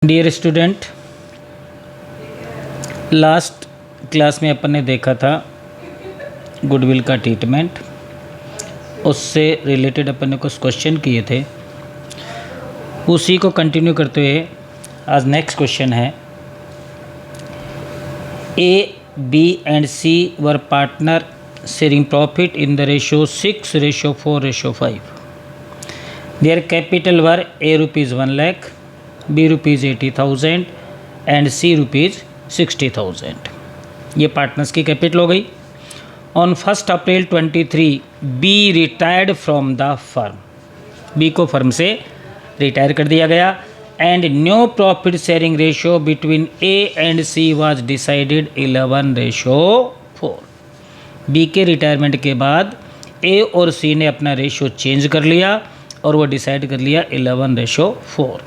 Dear student, last class में अपन ने देखा था गुडविल का ट्रीटमेंट। उससे रिलेटेड अपन ने कुछ क्वेश्चन किए थे, उसी को कंटिन्यू करते हुए आज नेक्स्ट क्वेश्चन है। A, B and C were partners sharing profit in the ratio 6:4:5। Their capital were A ₹1 lakh, B ₹80,000 and C ₹60,000। ये पार्टनर्स की कैपिटल हो गई। On 1 April 23 B retired from the firm. B को firm से retire कर दिया गया and new profit sharing ratio between A and C was decided 11:4। B के रिटायरमेंट के बाद ए और सी ने अपना रेशियो चेंज कर लिया और वो डिसाइड कर लिया 11:4।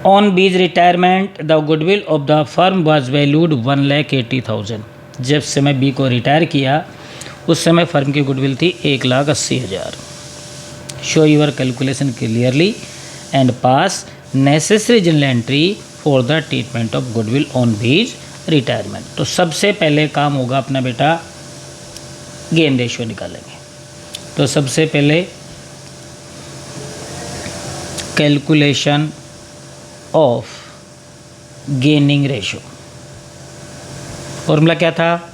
ऑन बीज retirement the goodwill of the firm was valued 1,80,000। जब समय बी को रिटायर किया उस समय फर्म की गुडविल थी 1,80,000। Show your calculation clearly and pass necessary general entry for the treatment of goodwill on बीज रिटायरमेंट। तो सबसे पहले काम होगा अपना बेटा गेन रेशियो निकालेंगे। तो सबसे पहले calculation of gaining ratio. Formula क्या था?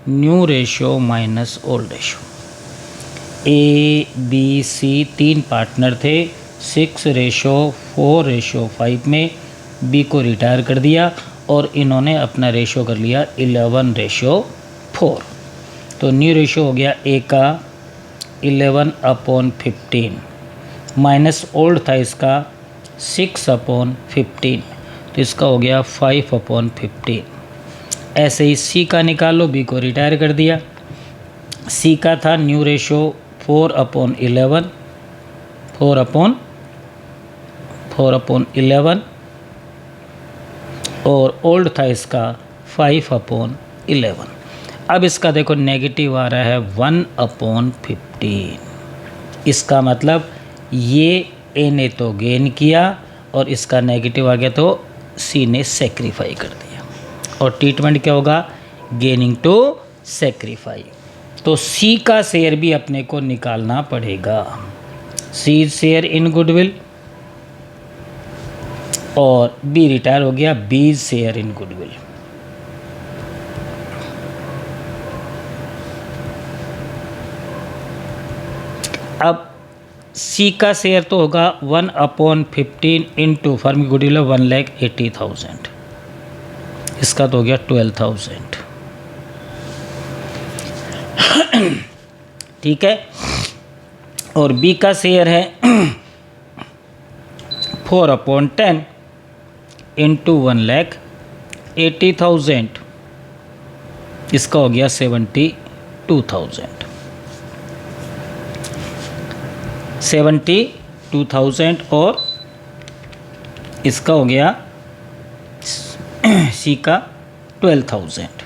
New ratio minus old ratio. A B C 3 partner थे। 6:4:5 में बी को रिटायर कर दिया और इन्होंने अपना रेशियो कर लिया 11:4। तो न्यू रेशियो हो गया ए का 11/15 माइनस ओल्ड था इसका 6/15, तो इसका हो गया 5/15। ऐसे ही सी का निकाल लो। बी को रिटायर कर दिया। सी का था न्यू रेशियो 4/11 और ओल्ड था इसका 5/11। अब इसका देखो नेगेटिव आ रहा है 1/15। इसका मतलब ये ए ने तो गेन किया और इसका नेगेटिव आ गया, तो सी ने सेक्रीफाई कर दिया। और ट्रीटमेंट क्या होगा? Gaining to sacrifice. तो सी का शेयर भी अपने को निकालना पड़ेगा। सी शेयर इन गुडविल और बी रिटायर हो गया, बी शेयर इन गुडविल। अब सी का शेयर तो होगा 1/15 इंटू फर्म की गुडविल 1,80,000। इसका तो हो गया 12,000। ठीक है। और बी का शेयर है 4/10 इंटू 1,80,000। इसका हो गया 72,000। 72,000 और इसका हो गया सी का 12,000।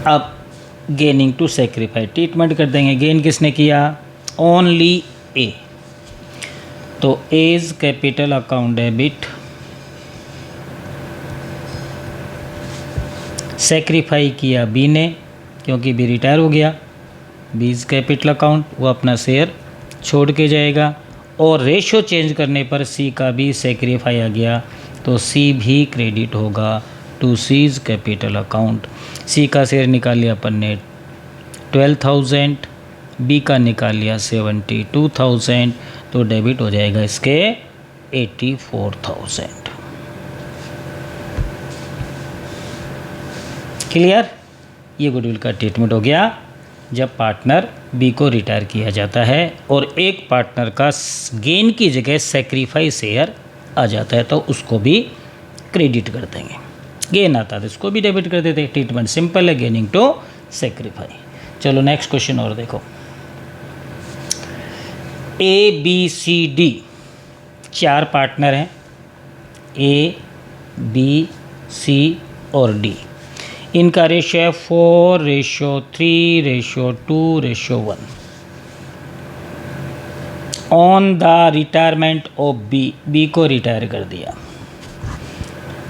अब गेनिंग टू सेक्रीफाई ट्रीटमेंट कर देंगे। गेन किसने किया? Only A. तो A's capital account debit, sacrifice किया बी ने क्योंकि बी रिटायर हो गया। बीज कैपिटल अकाउंट वो अपना शेयर छोड़ के जाएगा और रेशियो चेंज करने पर सी का भी सेक्रीफाई आ गया, तो सी भी क्रेडिट होगा टू सीज कैपिटल अकाउंट। सी का शेयर निकाल लिया अपन ने 12,000, बी का निकाल लिया 72,000, तो डेबिट हो जाएगा इसके 84,000। क्लियर? ये गुडविल का ट्रीटमेंट हो गया जब पार्टनर बी को रिटायर किया जाता है और एक पार्टनर का गेन की जगह सेक्रीफाई शेयर आ जाता है, तो उसको भी क्रेडिट कर देंगे। गेन आता है तो इसको भी डेबिट कर देते हैं। ट्रीटमेंट सिंपल है, गेनिंग टू सेक्रीफाई। चलो नेक्स्ट क्वेश्चन और देखो। A B C D 4 partner हैं, ए बी सी और डी। इनका रेशियो है 4:3:2:1। On the retirement of B को रिटायर कर दिया।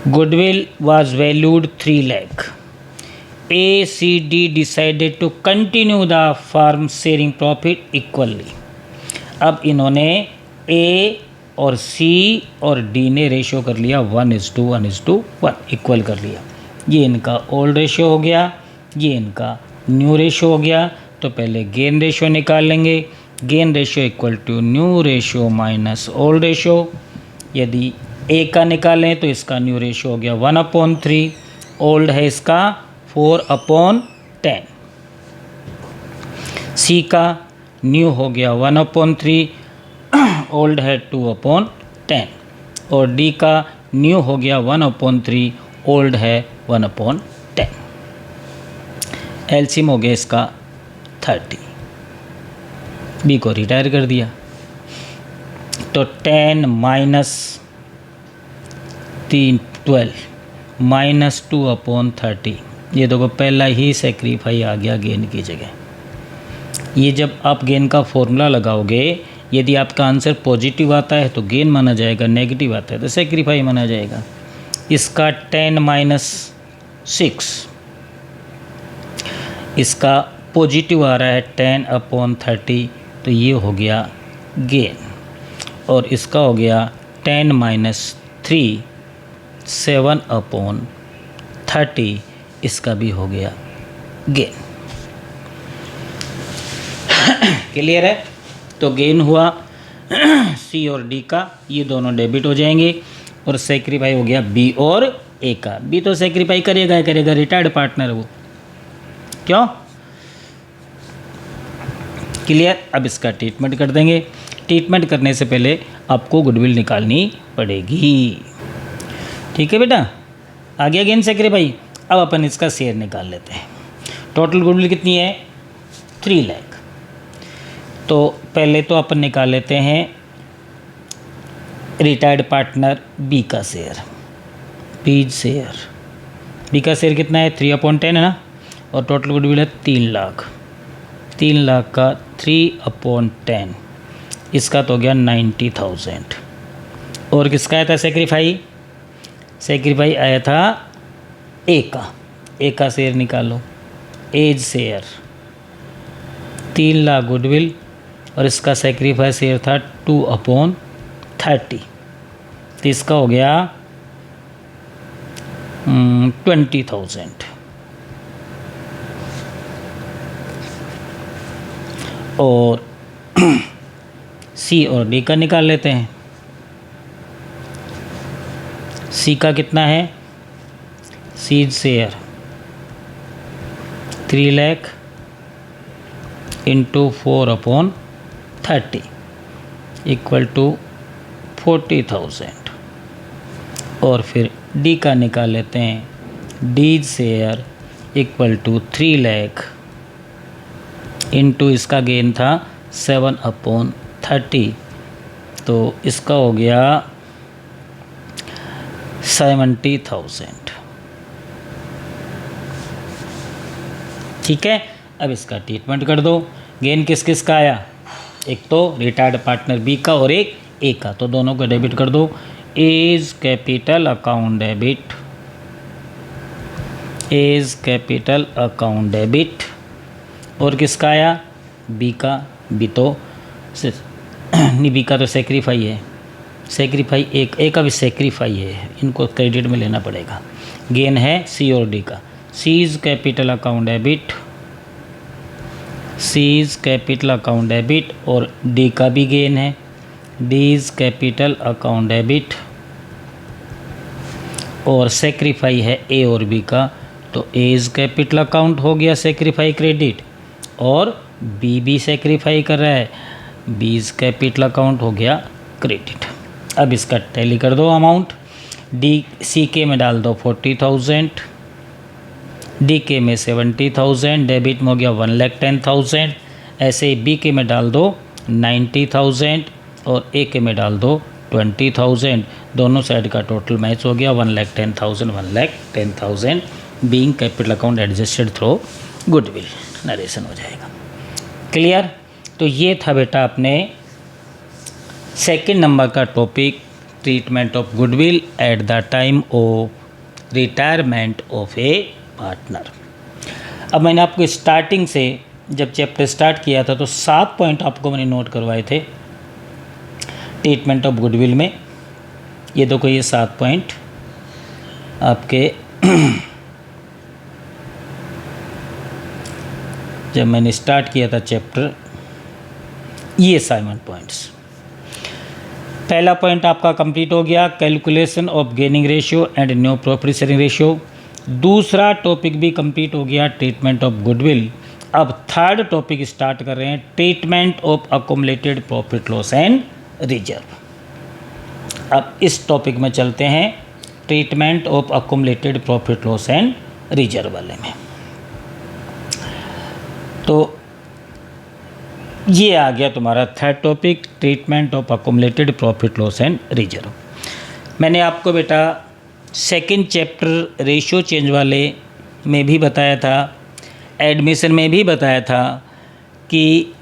Goodwill was valued 3 lakh. A C D decided to continue the firm sharing profit equally. अब इन्होंने ए और सी और डी ने रेशो कर लिया 1:1:1 इक्वल कर लिया। ये इनका ओल्ड रेशो हो गया, ये इनका न्यू रेशो हो गया। तो पहले गेन रेशो निकाल लेंगे। Gain ratio equal to new ratio minus old ratio. यदि ए का निकालें तो इसका न्यू रेशो हो गया 1/3, ओल्ड है इसका 4/10। सी का न्यू हो गया 1/3, ओल्ड है 2/10, और डी का न्यू हो गया 1/3, ओल्ड है 1/10। एलसीएम हो गया इसका 30। बी को रिटायर कर दिया तो 10 माइनस 12 माइनस 2/30। ये देखो पहला ही सेक्रीफाई आ गया गेन की जगह। ये जब आप गेन का फॉर्मूला लगाओगे, यदि आपका आंसर पॉजिटिव आता है तो गेन माना जाएगा, नेगेटिव आता है तो सेक्रीफाई माना जाएगा। इसका 10 माइनस 6, इसका पॉजिटिव आ रहा है 10/30, तो ये हो गया गेन। और इसका हो गया 10 माइनस 3 7/30, इसका भी हो गया गेन। क्लियर है? तो गेन हुआ सी और डी का, ये दोनों डेबिट हो जाएंगे। और सेक्रीफाई हो गया बी और ए का। बी तो सेक्रीफाई करेगा ही करेगा, रिटायर्ड पार्टनर वो, क्यों? क्लियर? अब इसका ट्रीटमेंट कर देंगे। ट्रीटमेंट करने से पहले आपको गुडविल निकालनी पड़ेगी। ठीक है बेटा, आ गया गेन सेक्रीफाई। अब अपन इसका शेयर निकाल लेते हैं। टोटल गुडविल कितनी है? 3 लाख। तो पहले तो अपन निकाल लेते हैं रिटायर्ड पार्टनर बी का शेयर। बी का शेयर कितना है? 3/10 है ना, और टोटल गुडविल है 3 लाख। 3 लाख का 3/10, इसका तो हो गया 90,000। और किसका आया था सेक्रीफाई? सेक्रीफाई आया था ए का शेयर निकालो। एज शेयर 3 लाख गुडविल, और इसका सेक्रीफाई शेयर था 2/30, तो इसका हो गया 20,000। और सी और डी का निकाल लेते हैं। सी का कितना है? सीड share 3 lakh into 4/30 equal to 40,000। और फिर डी का निकाल लेते हैं। D share equal to 3 lakh into इसका गेन था 7/30, तो इसका हो गया 70,000। ठीक है, अब इसका ट्रीटमेंट कर दो। गेन किस किस का आया? एक तो रिटायर्ड पार्टनर बी का और एक ए का, तो दोनों को डेबिट कर दो। A's capital account debit, A's capital account debit. और किसका आया? बी का। बी तो नहीं, बी का तो सेक्रीफाई है। सेक्रीफाई ए का भी सेक्रीफाई है, इनको क्रेडिट में लेना पड़ेगा। गेन है सी और डी का। Seize capital account debit, C's capital account debit, और डी का भी गेन है। डीज कैपिटल अकाउंट डेबिट, और सेक्रीफाई है ए और बी का, तो एज कैपिटल अकाउंट हो गया सेक्रीफाई क्रेडिट, और बी भी सेक्रीफाई कर रहा है, बीज कैपिटल अकाउंट हो गया क्रेडिट। अब इसका टैली कर दो अमाउंट। डी सी के में डाल दो 40,000, डी के में 70,000, डेबिट में हो गया 1,10,000। ऐसे ही बी के में डाल दो 90,000 और ए के में डाल दो 20,000। दोनों साइड का टोटल मैच हो गया 1,10,000, 1,10,000 being capital account adjusted through goodwill. Narration हो जाएगा। क्लियर? तो ये था बेटा अपने सेकंड नंबर का topic treatment of goodwill at the time of retirement of A partner. अब मैंने आपको स्टार्टिंग से जब चैप्टर स्टार्ट किया था तो 7 पॉइंट आपको मैंने नोट करवाए थे ट्रीटमेंट ऑफ गुडविल में। ये देखो ये 7 पॉइंट आपके जब मैंने स्टार्ट किया था चैप्टर, ये 7 पॉइंट्स। पहला पॉइंट आपका कंप्लीट हो गया, calculation of gaining ratio and new profit sharing ratio. दूसरा टॉपिक भी कंप्लीट हो गया, ट्रीटमेंट ऑफ गुडविल। अब थर्ड टॉपिक स्टार्ट कर रहे हैं, treatment of accumulated profit loss and reserve. अब इस टॉपिक में चलते हैं, treatment of accumulated profit loss and reserve वाले में। तो ये आ गया तुम्हारा third topic, treatment of accumulated profit loss and reserve. मैंने आपको बेटा सेकंड चैप्टर रेशियो चेंज वाले में भी बताया था, एडमिशन में भी बताया था कि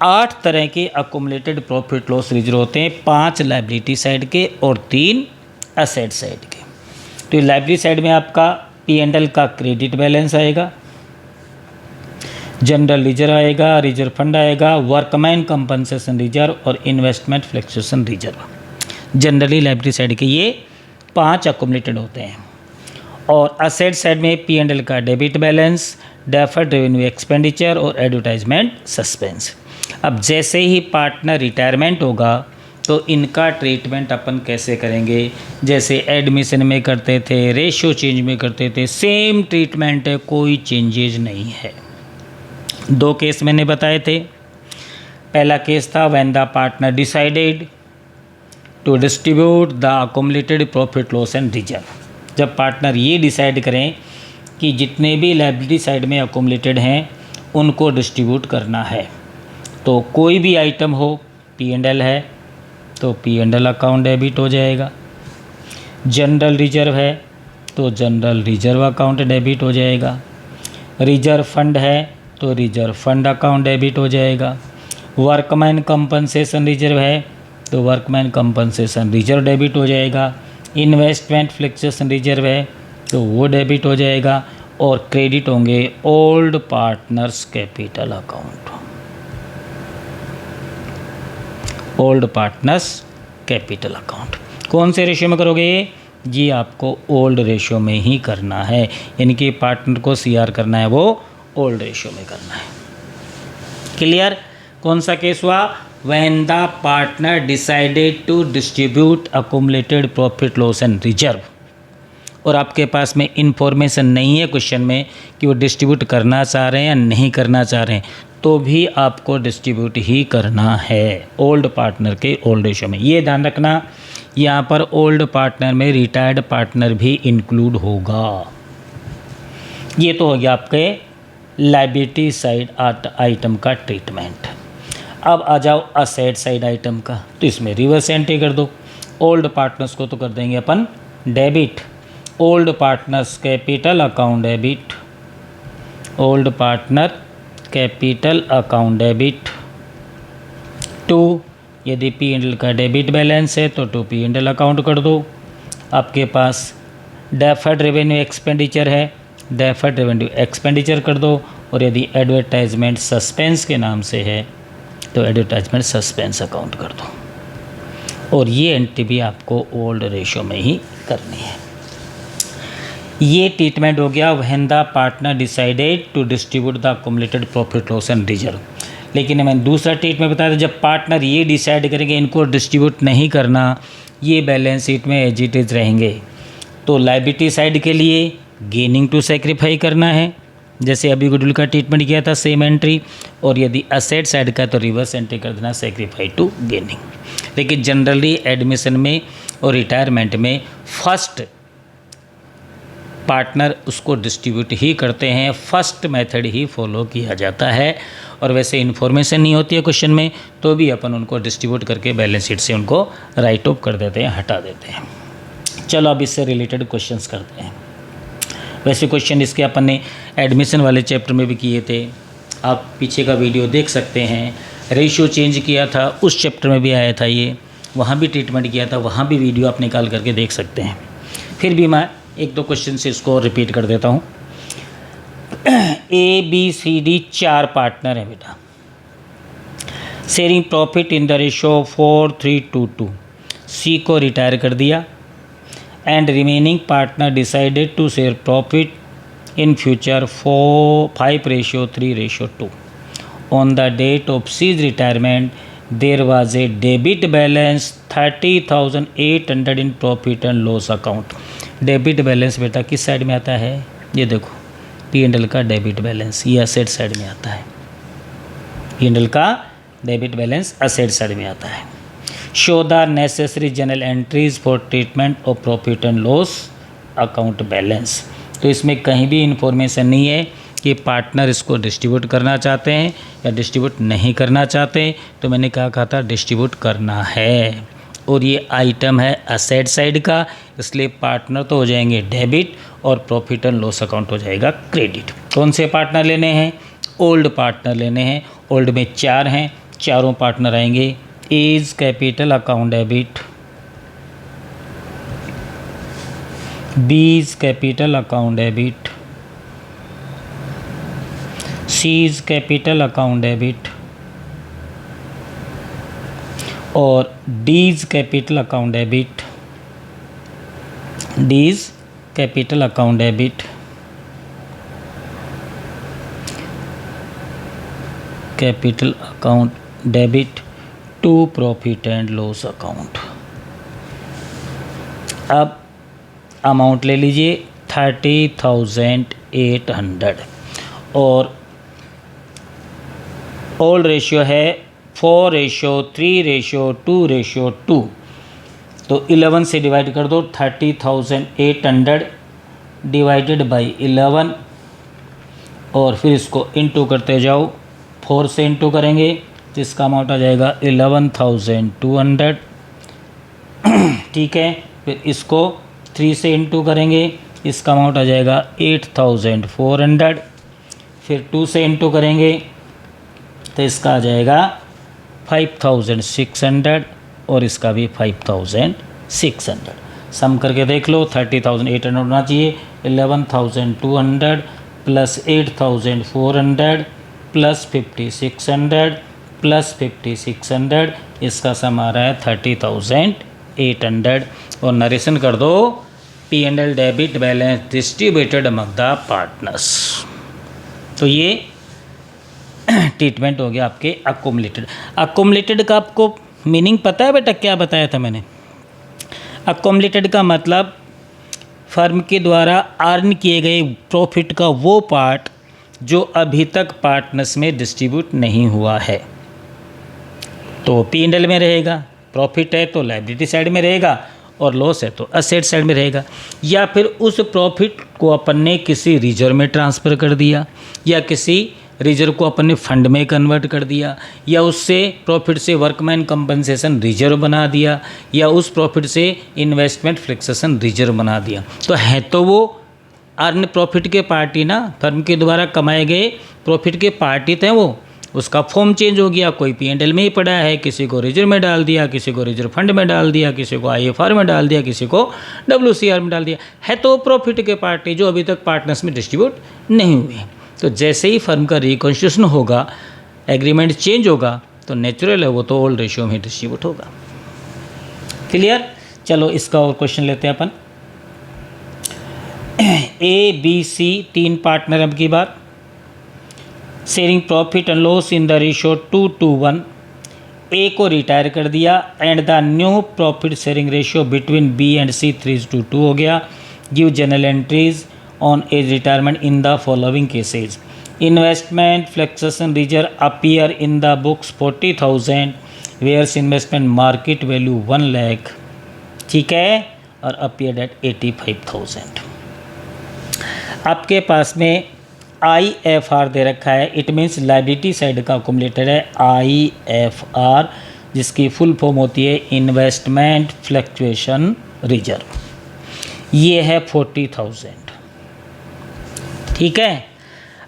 8 तरह के अकोमुलेटेड प्रॉफिट लॉस रिजर्व होते हैं, 5 लायबिलिटी साइड के और 3 असेट साइड के। तो लायबिलिटी साइड में आपका P&L का क्रेडिट बैलेंस आएगा, जनरल रिजर्व आएगा, रिजर्व फंड आएगा, वर्कमैन कंपनसेशन रिजर्व और investment fluctuation reserve. Generally liability side के ये 5 अकोमुलेटेड होते हैं। और असेट साइड में P&L का debit balance, deferred revenue expenditure और एडवर्टाइजमेंट सस्पेंस। अब जैसे ही पार्टनर रिटायरमेंट होगा तो इनका ट्रीटमेंट अपन कैसे करेंगे, जैसे एडमिशन में करते थे, रेशियो चेंज में करते थे, सेम ट्रीटमेंट है, कोई चेंजेज नहीं है। 2 केस मैंने बताए थे। पहला केस था when the partner decided to distribute the accumulated profit loss and reserve. जब पार्टनर ये डिसाइड करें कि जितने भी लायबिलिटी साइड में अकोमुलेटेड हैं उनको डिस्ट्रीब्यूट करना है, तो कोई भी आइटम हो, P&L है तो P&L अकाउंट डेबिट हो जाएगा, जनरल रिजर्व है तो जनरल रिजर्व अकाउंट डेबिट हो जाएगा, रिजर्व फंड है तो रिजर्व फंड अकाउंट डेबिट हो जाएगा, वर्कमैन कंपनसेशन रिजर्व है तो वर्कमैन कंपनसेशन रिजर्व डेबिट हो जाएगा, इन्वेस्टमेंट फ्लेक्चुएशन रिजर्व है तो वो डेबिट हो जाएगा, और क्रेडिट होंगे old partners capital account, old partners capital account. कौन से रेशियो में करोगे ये आपको ओल्ड रेशियो में ही करना है, यानी कि पार्टनर को CR करना है वो ओल्ड रेशियो में करना है। क्लियर? कौन सा केस हुआ? When the partner decided to distribute accumulated profit loss and reserve, और आपके पास में इंफॉर्मेशन नहीं है क्वेश्चन में कि वो डिस्ट्रीब्यूट करना चाह रहे हैं या नहीं करना चाह रहे हैं, तो भी आपको डिस्ट्रीब्यूट ही करना है ओल्ड पार्टनर के ओल्ड रेशियो में। ये ध्यान रखना, यहाँ पर ओल्ड पार्टनर में रिटायर्ड पार्टनर भी इंक्लूड होगा। ये तो हो गया आपके लायबिलिटी साइड आइटम का ट्रीटमेंट। अब आ जाओ असेट साइड आइटम का, तो इसमें रिवर्स एंट्री कर दो। ओल्ड पार्टनर्स को तो कर देंगे अपन debit, old partners capital account debit, old partner capital account debit to, यदि P&L का डेबिट बैलेंस है तो टू P&L अकाउंट कर दो। आपके पास डेफर्ड रेवेन्यू एक्सपेंडिचर है, डेफर्ड रेवेन्यू एक्सपेंडिचर कर दो, और यदि एडवर्टाइजमेंट सस्पेंस के नाम से है तो एडवर्टाइजमेंट सस्पेंस अकाउंट कर दो। और ये एंट्री भी आपको ओल्ड रेशियो में ही करनी है। ये ट्रीटमेंट हो गया when the partner decided to distribute the accumulated profit loss and reserve. लेकिन मैंने दूसरा ट्रीटमेंट बताया था, जब पार्टनर ये डिसाइड करेंगे इनको डिस्ट्रीब्यूट नहीं करना, ये बैलेंस शीट में एज इट इज रहेंगे, तो लायबिलिटी साइड के लिए गेनिंग टू सेक्रीफाई करना है, जैसे अभी गुडविल का ट्रीटमेंट किया था सेम एंट्री, और यदि असेट साइड का तो रिवर्स एंट्री कर देना सेक्रीफाई टू गेनिंग। लेकिन जनरली एडमिशन में और रिटायरमेंट में फर्स्ट पार्टनर उसको डिस्ट्रीब्यूट ही करते हैं, फर्स्ट मेथड ही फॉलो किया जाता है। और वैसे इन्फॉर्मेशन नहीं होती है क्वेश्चन में तो भी अपन उनको डिस्ट्रीब्यूट करके बैलेंस शीट से उनको राइट ऑफ कर देते हैं, हटा देते हैं। चलो अब इससे रिलेटेड क्वेश्चंस करते हैं। वैसे क्वेश्चन इसके अपन ने एडमिशन वाले चैप्टर में भी किए थे, आप पीछे का वीडियो देख सकते हैं। रेशियो चेंज किया था, उस चैप्टर में भी आया था ये, वहाँ भी ट्रीटमेंट किया था, वहाँ भी वीडियो आप निकाल करके देख सकते हैं। फिर भी मैं एक दो क्वेश्चन से इसको रिपीट कर देता हूँ। ABCD 4 पार्टनर हैं बेटा, sharing profit in the ratio 4:3 C को रिटायर कर दिया and remaining partner decided to share profit in future 5:3:2 on the date of C's retirement there was a debit balance 30,800 in profit and loss account. Debit balance बेटा किस side में आता है, ये देखो P&L का डेबिट बैलेंस, ये asset side में आता है। P&L का डेबिट बैलेंस असेट साइड में आता है। Show the necessary general entries for treatment of profit and loss account balance. तो इसमें कहीं भी इंफॉर्मेशन नहीं है कि पार्टनर इसको डिस्ट्रीब्यूट करना चाहते हैं या डिस्ट्रीब्यूट नहीं करना चाहते। तो मैंने क्या कहा था, डिस्ट्रीब्यूट करना है, और ये आइटम है असेट साइड का, इसलिए पार्टनर तो हो जाएंगे डेबिट और प्रॉफिट एंड लॉस अकाउंट हो जाएगा क्रेडिट। कौन से पार्टनर लेने हैं, ओल्ड पार्टनर लेने हैं। ओल्ड में 4 हैं, चारों पार्टनर आएंगे। A's capital account debit, B's capital account debit, C's capital account debit और D's capital account debit. D's capital account debit, capital account debit to profit and loss account. अब amount ले लीजिए 30,800 और old ratio है 4:3:2:2। तो 11 से divide कर दो, 30,800 डिवाइडेड बाई 11 और फिर इसको इंटू करते जाओ, 4 से इंटू करेंगे तो इसका अमाउंट आ जाएगा 11,200। ठीक है, फिर इसको 3 से इंटू करेंगे, इसका अमाउंट आ जाएगा 8,400। फिर 2 से इंटू करेंगे तो इसका आ जाएगा 5,600 और इसका भी 5,600। सम करके देख लो, 30,800 होना चाहिए, 11,200 प्लस 8,400 प्लस 5,600 प्लस 5,600, इसका सम आ रहा है 30,800। और नरेशन कर दो P&L debit balance distributed among the partners. तो ये ट्रीटमेंट हो गया आपके अकोमुलेटेड। अकोमुलेटेड का आपको मीनिंग पता है बेटा, क्या बताया था मैंने? अकोमुलेटेड का मतलब फर्म के द्वारा अर्न किए गए प्रॉफिट का वो पार्ट जो अभी तक पार्टनर्स में डिस्ट्रीब्यूट नहीं हुआ है। तो P&L में रहेगा, प्रॉफिट है तो लायबिलिटी साइड में रहेगा और लॉस है तो असेट साइड में रहेगा। या फिर उस प्रॉफिट को अपन ने किसी रिजर्व में ट्रांसफ़र कर दिया, या किसी रिजर्व को अपन ने फंड में कन्वर्ट कर दिया, या उससे प्रॉफिट से वर्कमैन कंपनसेशन रिजर्व बना दिया, या उस प्रॉफिट से इन्वेस्टमेंट फ्लेक्सेशन रिजर्व बना दिया। तो है तो वो अर्न प्रॉफिट के पार्टी ना, फर्म के द्वारा कमाए गए प्रॉफिट के पार्टी थे वो। उसका फॉर्म चेंज हो गया, कोई P&L में ही पड़ा है, किसी को रिजर्व में डाल दिया, किसी को रिजर्व फंड में डाल दिया, किसी को IFR में डाल दिया, किसी को WCR में डाल दिया। है तो प्रॉफिट के पार्टी जो अभी तक पार्टनर्स में डिस्ट्रीब्यूट नहीं हुए। तो जैसे ही फर्म का रिकॉन्स्टिट्यूशन होगा, एग्रीमेंट चेंज होगा, तो नेचुरल है वो तो ओल्ड रेशियो में डिस्ट्रीब्यूट होगा। क्लियर? चलो इसका और क्वेश्चन लेते हैं अपन। ABC 3 पार्टनर अब की बार, sharing profit and loss in the ratio 2:1। A को रिटायर कर दिया and the new profit sharing ratio between B and C 3:2 हो गया। Give journal entries on A's retirement in the following cases. Investment fluctuation reserve appear in the books 40,000 whereas investment market value 1 lakh. ठीक है, और appear eight 85,000। आपके पास में IFR दे रखा है, it means liability side का अकोमुलेटेड है IFR, जिसकी फुल फॉर्म होती है इन्वेस्टमेंट फ्लक्चुएशन रिजर्व। ये है 40,000। ठीक है,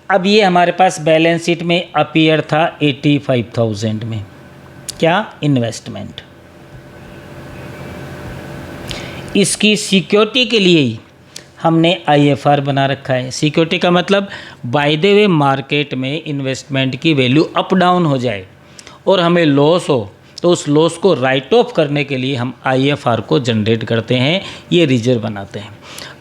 अब ये हमारे पास बैलेंस शीट में अपीयर था 85,000 में, क्या इन्वेस्टमेंट। इसकी सिक्योरिटी के लिए ही हमने IFR बना रखा है। सिक्योरिटी का मतलब बाय द वे मार्केट में इन्वेस्टमेंट की वैल्यू अप डाउन हो जाए और हमें लॉस हो तो उस लॉस को राइट ऑफ करने के लिए हम IFR को जनरेट करते हैं, ये रिजर्व बनाते हैं।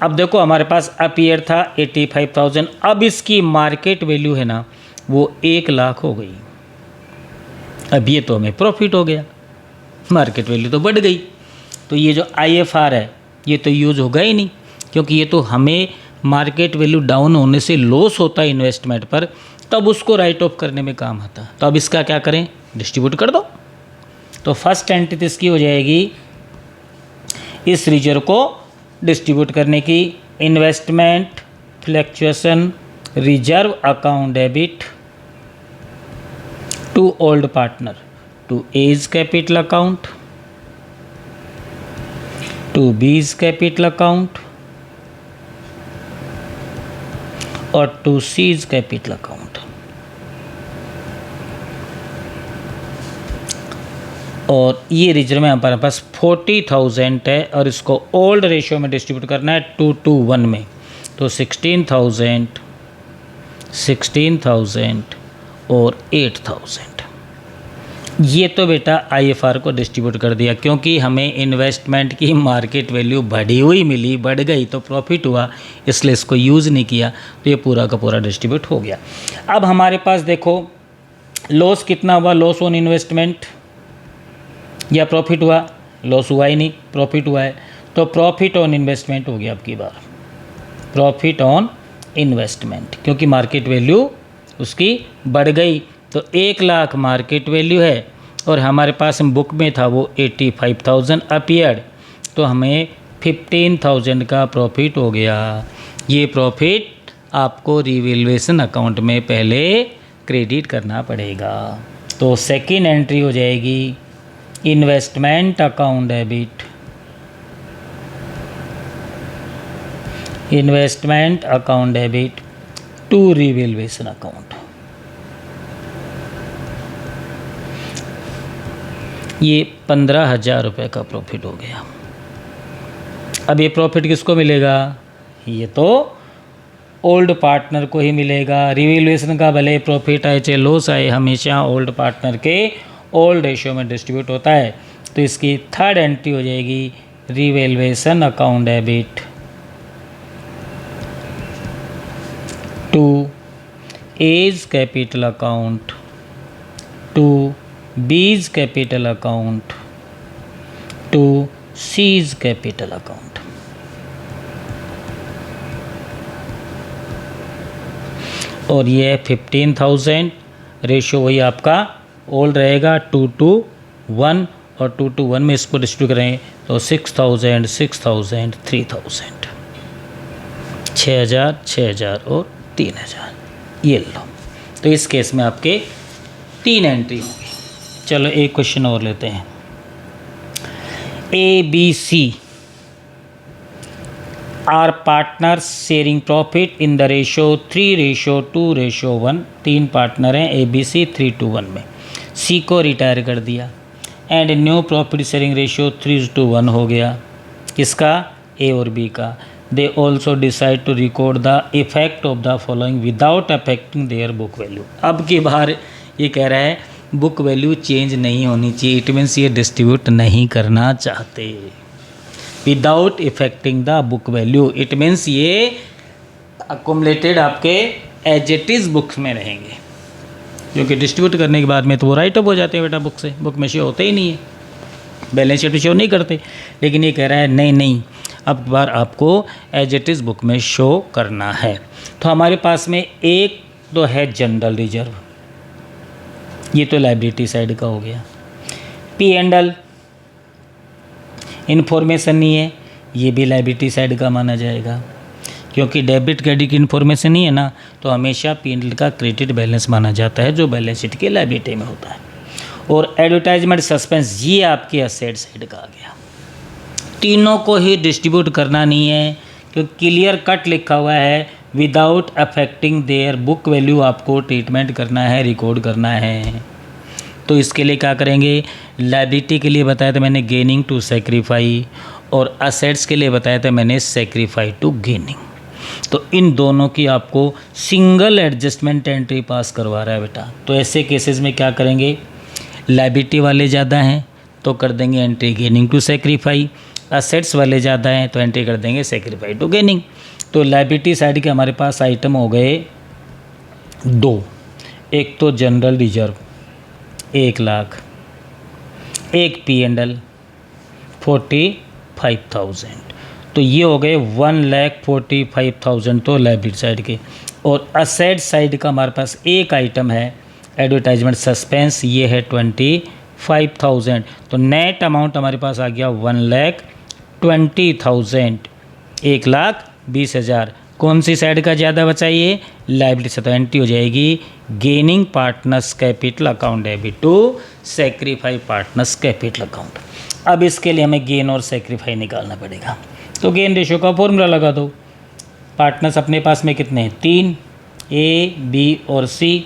अब देखो हमारे पास अपीयर था 85,000, अब इसकी मार्केट वैल्यू है ना वो 1 लाख हो गई। अब ये तो हमें प्रॉफिट हो गया, मार्केट वैल्यू तो बढ़ गई। तो ये जो IFR है ये तो यूज़ होगा ही नहीं, क्योंकि ये तो हमें मार्केट वैल्यू डाउन होने से लॉस होता है इन्वेस्टमेंट पर, तब उसको राइट ऑफ करने में काम आता। तो अब इसका क्या करें, डिस्ट्रीब्यूट कर दो। तो फर्स्ट एंट्री तो इसकी हो जाएगी इस रिजर्व को डिस्ट्रीब्यूट करने की, investment fluctuation reserve account debit to old partner to A's capital account to B's capital account और टू सीज कैपिटल अकाउंट। और ये रिजर्व में हमारे पास 40,000 है और इसको ओल्ड रेशियो में डिस्ट्रीब्यूट करना है 2:1 में। तो 16,000 और 8,000। ये तो बेटा IFR को डिस्ट्रीब्यूट कर दिया, क्योंकि हमें इन्वेस्टमेंट की मार्केट वैल्यू बढ़ी हुई मिली, बढ़ गई तो प्रॉफिट हुआ, इसलिए इसको यूज़ नहीं किया, तो ये पूरा का पूरा डिस्ट्रीब्यूट हो गया। अब हमारे पास देखो लॉस कितना हुआ, लॉस ऑन इन्वेस्टमेंट या प्रॉफिट हुआ, लॉस हुआ ही नहीं, प्रॉफिट हुआ है। तो प्रॉफिट ऑन इन्वेस्टमेंट हो गया अब की बार, प्रॉफिट ऑन इन्वेस्टमेंट, क्योंकि मार्केट वैल्यू उसकी बढ़ गई। तो 1 लाख मार्केट वैल्यू है और हमारे पास बुक में था वो 85,000 अपीयर्ड, तो हमें 15,000 का प्रॉफिट हो गया। ये प्रॉफिट आपको रिवैल्यूएशन अकाउंट में पहले क्रेडिट करना पड़ेगा। तो सेकेंड एंट्री हो जाएगी investment account debit, investment account debit to revaluation account. ये 15,000 रुपये का प्रॉफिट हो गया। अब ये प्रॉफिट किसको मिलेगा, ये तो ओल्ड पार्टनर को ही मिलेगा। रिवैल्यूएशन का भले प्रॉफिट आए चाहे लॉस आए, हमेशा ओल्ड पार्टनर के ओल्ड रेशियो में डिस्ट्रीब्यूट होता है। तो इसकी थर्ड एंट्री हो जाएगी revaluation account debit to A's capital account to B's capital account to C's capital account. और ये 15,000 रेशियो वही आपका ओल्ड रहेगा 2:1 और 2:1 में इसको डिस्ट्रीब्यूट करें तो 6,000 6,000 3,000 6,000 6,000 और 3,000 ये लो। तो इस केस में आपके 3 एंट्री होंगी। चलो एक क्वेश्चन और लेते हैं। ABC are partners sharing profit in the ratio 3:2:1। 3 partner हैं ABC 3:1 में। C को रिटायर कर दिया and new profit sharing ratio 3:1 हो गया। किसका, A और B का। They also decide to record the effect of the following without affecting their book value. अब की बार ये कह रहा है बुक वैल्यू चेंज नहीं होनी चाहिए, इट मीन्स ये डिस्ट्रीब्यूट नहीं करना चाहते। Without effecting the book value, it means ये अकोमलेटेड आपके एज इट इज़ बुक्स में रहेंगे, क्योंकि डिस्ट्रीब्यूट करने के बाद में तो वो राइट ऑफ हो जाते हैं बेटा बुक से, बुक में शो होते ही नहीं है, बैलेंस शीट में शो नहीं करते। लेकिन ये कह रहा है नहीं अब बार आपको एज इट इज़ बुक में शो करना है। तो हमारे पास में एक तो है जनरल रिजर्व, ये तो लाइबिलिटी साइड का हो गया। P&L इन्फॉर्मेशन नहीं है, ये भी लाइबिलिटी साइड का माना जाएगा, क्योंकि डेबिट क्रेडिट की इन्फॉर्मेशन नहीं है ना, तो हमेशा P&L का क्रेडिट बैलेंस माना जाता है जो बैलेंस शीट के लाइबिलिटी में होता है। और एडवर्टाइजमेंट सस्पेंस ये आपके असेट साइड का आ गया। तीनों को ही डिस्ट्रीब्यूट करना नहीं है, क्योंकि क्लियर कट लिखा हुआ है without affecting their book value आपको ट्रीटमेंट करना है, रिकॉर्ड करना है। तो इसके लिए क्या करेंगे, लायबिलिटी के लिए बताया था मैंने गेनिंग टू सेक्रीफाई, और असेट्स के लिए बताया था मैंने सेक्रीफाई टू गेनिंग। तो इन दोनों की आपको सिंगल एडजस्टमेंट एंट्री पास करवा रहा है बेटा। तो ऐसे केसेस में क्या करेंगे, लायबिलिटी वाले ज़्यादा हैं तो कर देंगे entry gaining to sacrifice, assets वाले ज़्यादा हैं तो एंट्री कर देंगे सेक्रीफाई टू गेनिंग। तो लायबिलिटी साइड के हमारे पास आइटम हो गए दो, एक तो जनरल रिजर्व 1 लाख, एक P&L 45,000। तो ये हो गए 1,45,000 तो लायबिलिटी साइड के। और असेट साइड का हमारे पास एक आइटम है एडवर्टाइजमेंट सस्पेंस, ये है 25,000। तो नेट अमाउंट हमारे पास आ गया 1,20,000, 1,20,000। कौन सी साइड का ज़्यादा बचाइए, लायबिलिटी से। तो एंट्री हो जाएगी gaining partners capital account debit to sacrifice partners capital account. अब इसके लिए हमें गेन और सेक्रीफाई निकालना पड़ेगा। तो गेन रेशियो का फॉर्मूला लगा दो। पार्टनर्स अपने पास में कितने हैं, 3, A, B और C।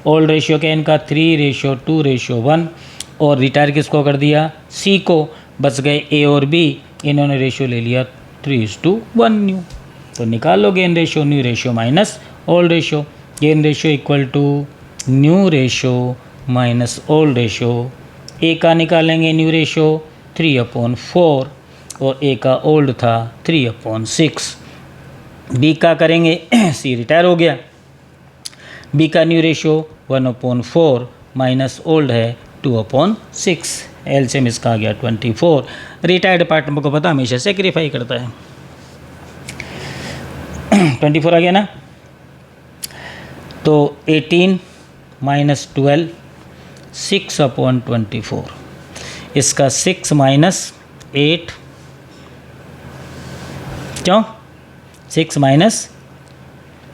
ओल्ड रेशियो क्या है इनका, 3:2:1। और रिटायर किसको कर दिया, C को। बच गए A और B, इन्होंने रेशियो ले लिया 3:1 न्यू। तो निकाल लो gain ratio, new ratio minus old ratio. Gain ratio equal to new ratio minus old ratio. A का निकालेंगे न्यू रेशियो 3/4 और ए का ओल्ड था 3/6। बी का करेंगे सी रिटायर हो गया, बी का न्यू रेशियो 1/4 माइनस ओल्ड है 2/6। एलसीएम इसका आ गया 24। रिटायर्ड पार्टनर को पता हमेशा सेक्रीफाई करता है। 24 आ गया ना। तो 18 माइनस 12 6/24। इसका 6 माइनस 8, क्यों 6 माइनस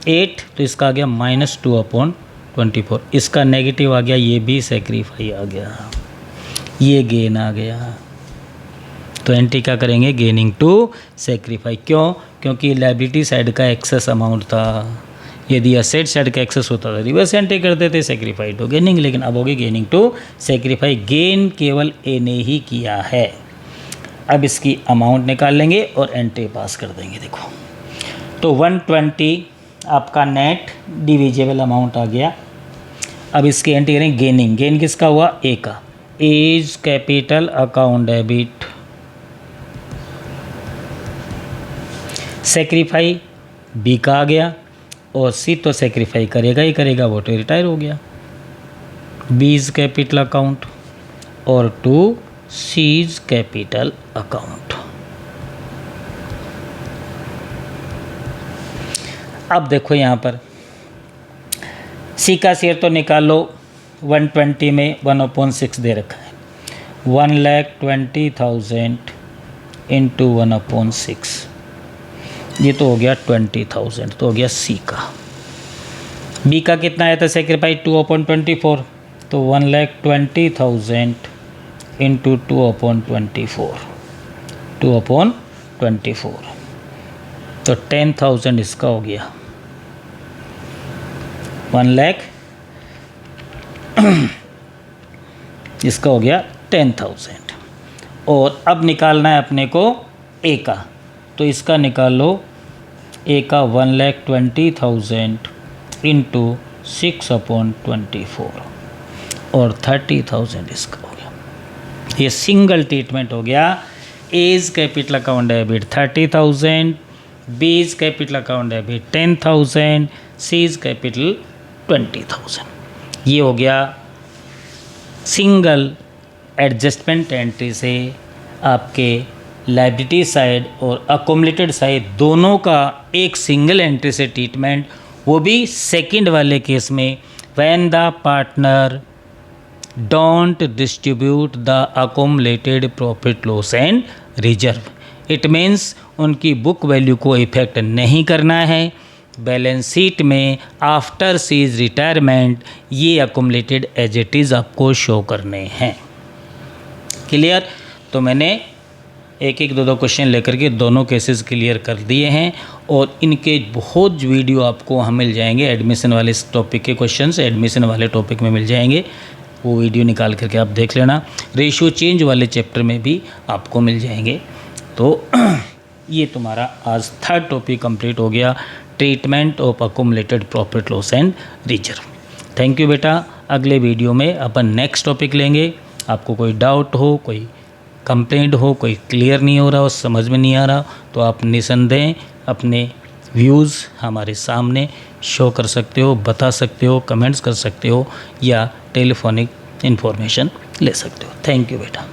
8, तो इसका आ गया -2/24। इसका नेगेटिव आ गया, ये भी सेक्रीफाई आ गया, ये गेन आ गया। तो एंट्री क्या करेंगे, गेनिंग टू सेक्रीफाई। क्यों, क्योंकि लायबिलिटी साइड का एक्सेस अमाउंट था। यदि असेट साइड का एक्सेस होता था रिवर्स एंट्री करते थे सेक्रीफाई टू गेनिंग, लेकिन अब होगी गेनिंग टू सेक्रीफाई। गेन केवल ए ने ही किया है। अब इसकी अमाउंट निकाल लेंगे और एंट्री पास कर देंगे। देखो तो 120 आपका नेट डिविजिबल अमाउंट आ गया। अब इसकी एंट्री करेंगे गेनिंग। गेन किसका हुआ, ए का। A's capital account debit, sacrifice B का आ गया, और सी तो सेक्रीफाई करेगा ही करेगा, वो तो रिटायर हो गया। बीज कैपिटल अकाउंट और टू सीज कैपिटल अकाउंट। अब देखो यहाँ पर सी का शेयर तो निकाल लो। 120 में 1/6 दे रखा है, 1,20,000 इंटू 1/6, ये तो हो गया 20,000, तो हो गया सी का। बी का कितना आया था सेक्रीफाई, 2/24, तो 1,20,000 इंटू 2/24, 2/24, तो 10,000 इसका हो गया। 1 लाख इसका हो गया 10,000। और अब निकालना है अपने को ए का, तो इसका निकाल लो। ए का 1,20,000 इंटू 6/24 और 30,000 इसका हो गया। ये सिंगल ट्रीटमेंट हो गया। एज कैपिटल अकाउंट डेबिट 30,000, बीज capital account debit 10,000, seize capital 20,000। ये हो गया सिंगल एडजस्टमेंट एंट्री से आपके लायबिलिटी साइड और अकोमोलेटेड साइड दोनों का एक सिंगल एंट्री से ट्रीटमेंट, वो भी सेकंड वाले केस में when the partner don't distribute the accumulated profit loss and reserve. It means उनकी बुक वैल्यू को इफेक्ट नहीं करना है। बैलेंस शीट में आफ्टर सीज रिटायरमेंट ये अकोमोलेटेड एज इट इज़ आपको शो करने हैं। क्लियर। तो मैंने एक एक दो क्वेश्चन लेकर के दोनों केसेस क्लियर कर दिए हैं और इनके बहुत वीडियो आपको वहाँ मिल जाएंगे। एडमिशन वाले टॉपिक के क्वेश्चंस एडमिशन वाले टॉपिक में मिल जाएंगे, वो वीडियो निकाल करके आप देख लेना। रेशियो चेंज वाले चैप्टर में भी आपको मिल जाएंगे। तो ये तुम्हारा आज थर्ड टॉपिक कंप्लीट हो गया, treatment of accumulated profit loss and reserve. Thank you बेटा। अगले वीडियो में अपन नेक्स्ट टॉपिक लेंगे। आपको कोई डाउट हो, कोई कंप्लेंट हो, कोई क्लियर नहीं हो रहा हो, समझ में नहीं आ रहा, तो आप निसंदेह अपने व्यूज़ हमारे सामने शो कर सकते हो, बता सकते हो, कमेंट्स कर सकते हो या टेलीफोनिक इन्फॉर्मेशन ले सकते हो। थैंक यू बेटा।